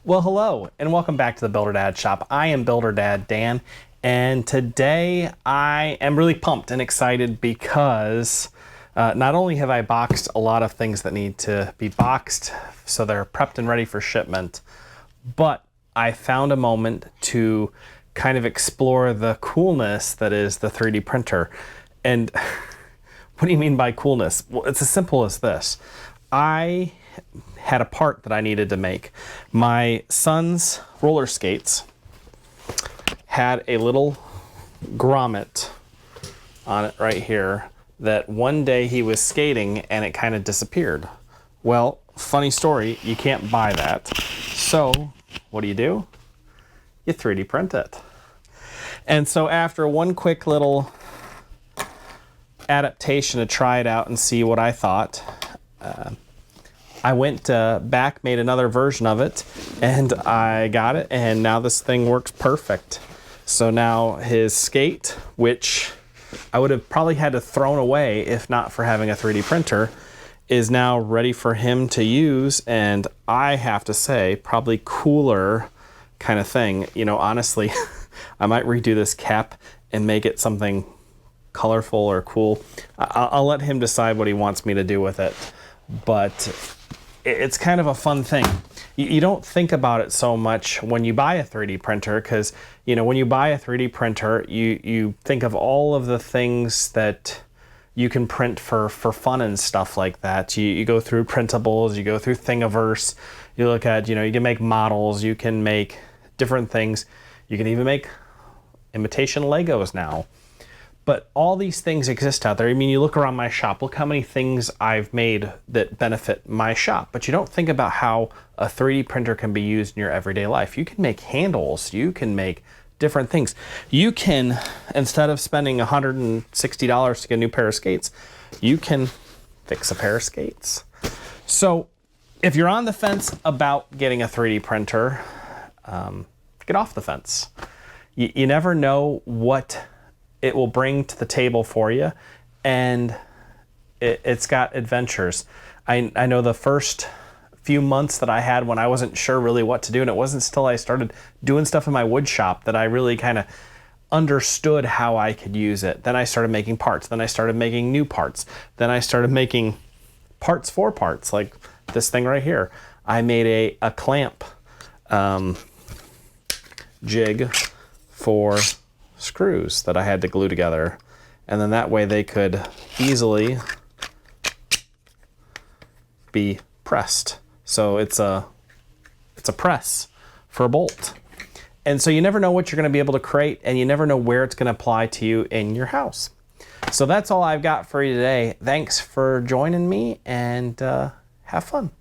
Well, hello, and welcome back to the Builder Dad Shop. I am Builder Dad Dan, and today I am really pumped and excited because not only have I boxed a lot of things that need to be boxed so they're prepped and ready for shipment, but I found a moment to kind of explore the coolness that is the 3D printer. And what do you mean by coolness? Well, it's as simple as this. I had a part that I needed to make. My son's roller skates had a little grommet on it right here that one day he was skating and it kind of disappeared. Well, funny story, you can't buy that. So what do? You 3D print it. And so after one quick little adaptation to try it out and see what I thought, I went back, made another version of it, and I got it, and now this thing works perfect. So now his skate, which I would have probably had to thrown away if not for having a 3D printer, is now ready for him to use, and I have to say, probably cooler kind of thing. You know, honestly, I might redo this cap and make it something colorful or cool. I'll let him decide what he wants me to do with it, but it's kind of a fun thing. You don't think about it so much when you buy a 3D printer because, you know, when you buy a 3D printer, you think of all of the things that you can print for fun and stuff like that. You go through printables, you go through Thingiverse, you look at, you know, you can make models, you can make different things. You can even make imitation Legos now. But all these things exist out there. I mean, you look around my shop, look how many things I've made that benefit my shop. But you don't think about how a 3D printer can be used in your everyday life. You can make handles, you can make different things. You can, instead of spending $160 to get a new pair of skates, you can fix a pair of skates. So if you're on the fence about getting a 3D printer, get off the fence. You never know what it will bring to the table for you, and it's got adventures. I know the first few months that I had when I wasn't sure really what to do, and it wasn't until I started doing stuff in my wood shop that I really kind of understood how I could use it. Then I started making parts, then I started making new parts, then I started making parts for parts, like this thing right here. I made a clamp jig for screws that I had to glue together, and then that way they could easily be pressed. So it's a press for a bolt. And so you never know what you're going to be able to create, and you never know where it's going to apply to you in your house. So that's all I've got for you today. Thanks for joining me, and have fun.